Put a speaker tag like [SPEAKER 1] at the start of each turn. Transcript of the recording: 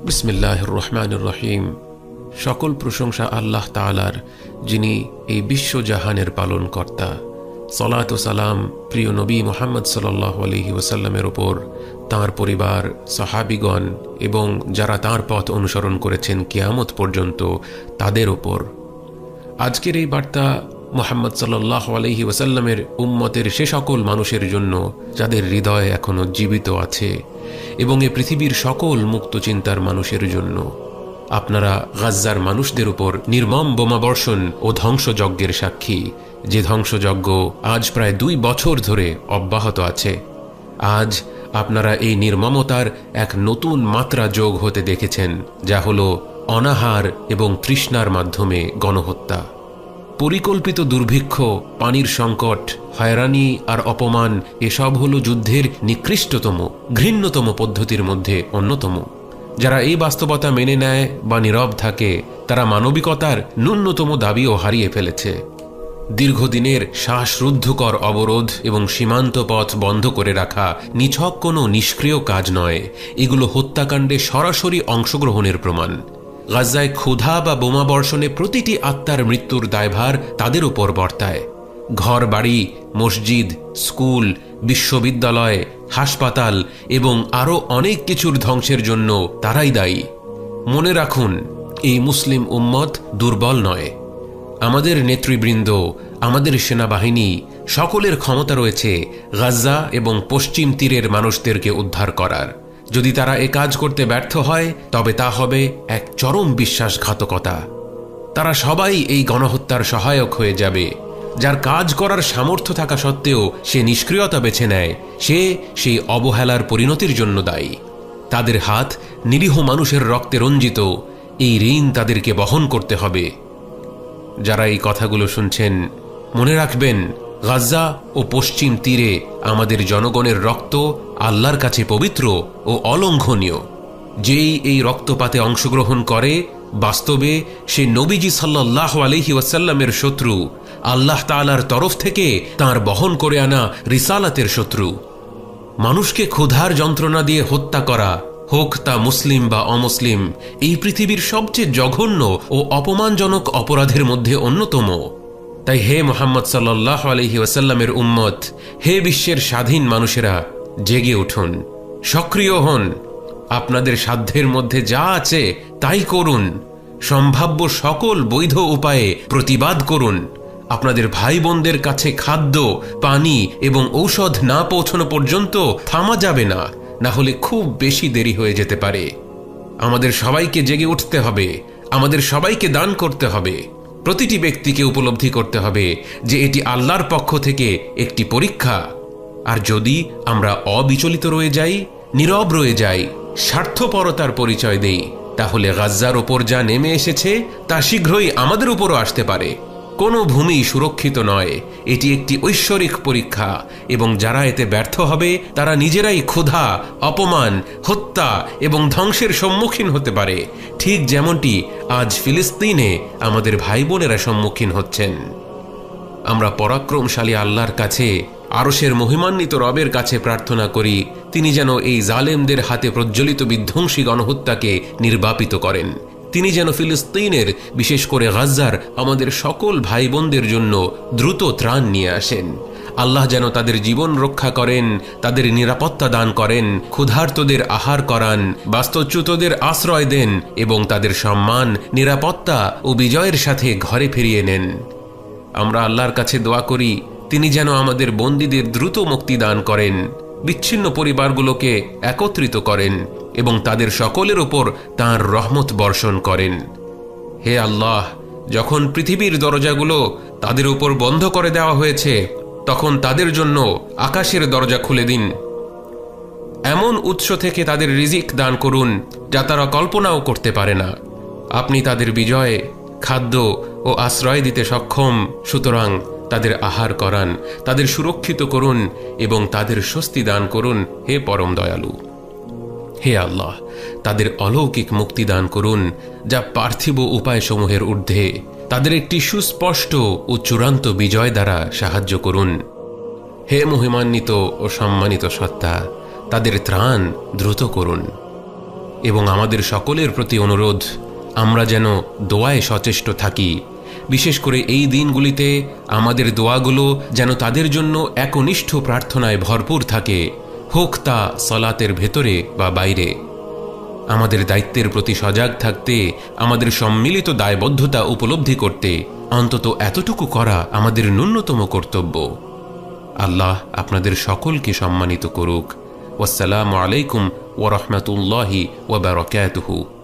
[SPEAKER 1] বিসমিল্লাহির রহমানির রহিম। সকল প্রশংসা আল্লাহ তাআলার, যিনি এই বিশ্বজাহানের পালনকর্তা। সালাত ও সালাম প্রিয় নবী মুহাম্মদ সাল্লাল্লাহু আলাইহি ওয়াসাল্লামের উপর, তাঁর পরিবার, সাহাবীগণ এবং যারা তাঁর পথ অনুসরণ করেছেন কিয়ামত পর্যন্ত তাদের উপর। আজকের এই বার্তা মুহাম্মদ সাল্লাল্লাহু আলাইহি ওয়াসাল্লামের উম্মতের সে সকল মানুষের জন্য যাদের হৃদয় এখনো জীবিত আছে, এবং এ পৃথিবীর সকল মুক্ত চিন্তার মানুষের জন্য। আপনারা গাজ্জার মানুষদের উপর নির্মম বোমাবর্ষণ ও ধ্বংসযজ্ঞের সাক্ষী, যে ধ্বংসযজ্ঞ আজ প্রায় 2 বছর ধরে অব্যাহত আছে। আজ আপনারা এই নির্মমতার এক নতুন মাত্রা যোগ হতে দেখেছেন, যা হল অনাহার এবং তৃষ্ণার মাধ্যমে গণহত্যা। পরিকল্পিত দুর্ভিক্ষ, পানির সংকট, হয়রানি আর অপমান এসব হল যুদ্ধের নিকৃষ্টতম, ঘৃণ্যতম পদ্ধতির মধ্যে অন্যতম। যারা এই বাস্তবতা মেনে নেয় বা নীরব থাকে, তারা মানবিকতার ন্যূনতম দাবিও হারিয়ে ফেলেছে। দীর্ঘদিনের শ্বাসরুদ্ধকর অবরোধ এবং সীমান্ত পথ বন্ধ করে রাখা নিছক কোনো নিষ্ক্রিয় কাজ নয়, এগুলো হত্যাকাণ্ডে সরাসরি অংশগ্রহণের প্রমাণ। গাজ্জায় ক্ষুধা বা বোমাবর্ষণে প্রতিটি আত্মার মৃত্যুর দায়ভার তাদের উপর বর্তায়। ঘর বাড়ি, মসজিদ, স্কুল, বিশ্ববিদ্যালয়, হাসপাতাল এবং আরও অনেক কিছুর ধ্বংসের জন্য তারাই দায়ী। মনে রাখুন, এই মুসলিম উম্মত দুর্বল নয়। আমাদের নেতৃবৃন্দ, আমাদের সেনাবাহিনী সকলের ক্ষমতা রয়েছে গাজ্জা এবং পশ্চিম তীরের মানুষদেরকে উদ্ধার করার। যদি তারা এ কাজ করতে ব্যর্থ হয়, তবে তা হবে এক চরম বিশ্বাসঘাতকতা। তারা সবাই এই গণহত্যার সহায়ক হয়ে যাবে। যার কাজ করার সামর্থ্য থাকা সত্ত্বেও সে নিষ্ক্রিয়তা বেছে নেয়, সে সেই অবহেলার পরিণতির জন্য দায়ী। তাদের হাত নিরীহ মানুষের রক্তে রঞ্জিত, এই ঋণ তাদেরকে বহন করতে হবে। যারা এই কথাগুলো শুনছেন, মনে রাখবেন, গাজ্জা ও পশ্চিম তীরে আমাদের জনগণের রক্ত আল্লাহর কাছে পবিত্র ও অলঙ্ঘনীয়। যেই এই রক্তপাতে অংশগ্রহণ করে, বাস্তবে সে নবীজি সাল্লাল্লাহু আলাইহি ওয়াসাল্লামের শত্রু, আল্লাহ তাআলার তরফ থেকে তাঁর বহন করে আনা রিসালাতের শত্রু। মানুষকে ক্ষুধার যন্ত্রণা দিয়ে হত্যা করা, হোক তা মুসলিম বা অমুসলিম, এই পৃথিবীর সবচেয়ে জঘন্য ও অপমানজনক অপরাধের মধ্যে অন্যতম। তাই হে মুহাম্মদ সাল্লাল্লাহু আলাইহি ওয়াসাল্লামের উম্মত, হে বিশ্বের স্বাধীন মানুষেরা, জেগে উঠুন, সক্রিয় হন। আপনাদের সাধ্যের মধ্যে যা আছে তাই করুন। সম্ভাব্য সকল বৈধ উপায়ে প্রতিবাদ করুন। আপনাদের ভাই বোনদের কাছে খাদ্য, পানি এবং ঔষধ না পৌঁছানো পর্যন্ত থামা যাবে না, না হলে খুব বেশি দেরি হয়ে যেতে পারে। আমাদের সবাইকে জেগে উঠতে হবে, আমাদের সবাইকে দান করতে হবে। প্রতিটি ব্যক্তিকে উপলব্ধি করতে হবে যে এটি আল্লাহর পক্ষ থেকে একটি পরীক্ষা। আর যদি আমরা অবিচলিত রয়ে যাই, নীরব রয়ে যাই, স্বার্থপরতার পরিচয় দেই, তাহলে গাজ্জার ওপর যা নেমে এসেছে তা শীঘ্রই আমাদের উপরও আসতে পারে। কোনো ভূমি সুরক্ষিত নয়, এটি একটি ঐশ্বরিক পরীক্ষা, এবং যারা এতে ব্যর্থ হবে তারা নিজেরাই ক্ষুধা, অপমান, হত্যা এবং ধ্বংসের সম্মুখীন হতে পারে, ঠিক যেমনটি আজ ফিলিস্তিনে আমাদের ভাই বোনেরা সম্মুখীন হচ্ছেন। আমরা পরাক্রমশালী আল্লাহর কাছে, আরশের মহিমান্বিত রবের কাছে প্রার্থনা করি, তিনি যেন এই জালেমদের হাতে প্রজ্বলিত বিধ্বংসী গণহত্যাকে নির্বাপিত করেন। তিনি যেন ফিলিস্তিনের, বিশেষ করে গাজ্জার আমাদের সকল ভাই বোনদের জন্য দ্রুত ত্রাণ নিয়ে আসেন। আল্লাহ যেন তাদের জীবন রক্ষা করেন, তাদের নিরাপত্তা দান করেন, ক্ষুধার্তদের আহার করান, বাস্তুচ্যুতদের আশ্রয় দেন এবং তাদের সম্মান, নিরাপত্তা ও বিজয়ের সাথে ঘরে ফিরিয়ে নেন। আমরা আল্লাহর কাছে দোয়া করি, তিনি যেন আমাদের বন্দীদের দ্রুত মুক্তি দান করেন, বিচ্ছিন্ন পরিবারগুলোকে একত্রিত করেন এবং তাদের সকলের উপর তাঁর রহমত বর্ষণ করেন। হে আল্লাহ, যখন পৃথিবীর দরজাগুলো তাদের উপর বন্ধ করে দেওয়া হয়েছে, তখন তাদের জন্য আকাশের দরজা খুলে দিন। এমন উৎস থেকে তাদের রিজিক দান করুন যা তারা কল্পনাও করতে পারে না। আপনি তাদের বিজয়ে খাদ্য ও আশ্রয় দিতে সক্ষম, সুতরাং তাদের আহার করান, তাদের সুরক্ষিত করুন এবং তাদের স্বস্তি দান করুন। হে পরম দয়ালু, হে আল্লাহ, তাদের অলৌকিক মুক্তি দান করুন যা পার্থিব উপায়সমূহের ঊর্ধ্বে। তাদের একটি সুস্পষ্ট ও চূড়ান্ত বিজয় দ্বারা সাহায্য করুন। হে মহিমান্বিত ও সম্মানিত সত্তা, তাদের ত্রাণ দ্রুত করুন। এবং আমাদের সকলের প্রতি অনুরোধ, আমরা যেন দোয়ায় সচেষ্ট থাকি। বিশেষ করে এই দিনগুলিতে আমাদের দোয়াগুলো যেন তাদের জন্য একনিষ্ঠ প্রার্থনায় ভরপুর থাকে, হোক তা সালাতের ভেতরে বা বাইরে। আমাদের দায়িত্বের প্রতি সজাগ থাকতে, আমাদের সম্মিলিত দায়বদ্ধতা উপলব্ধি করতে অন্তত এতটুকু করা আমাদের ন্যূনতম কর্তব্য। আল্লাহ আপনাদের সকলকে সম্মানিত করুক। ওয়াসসালামু আলাইকুম ওয়া রাহমাতুল্লাহি ওয়া বারাকাতুহু।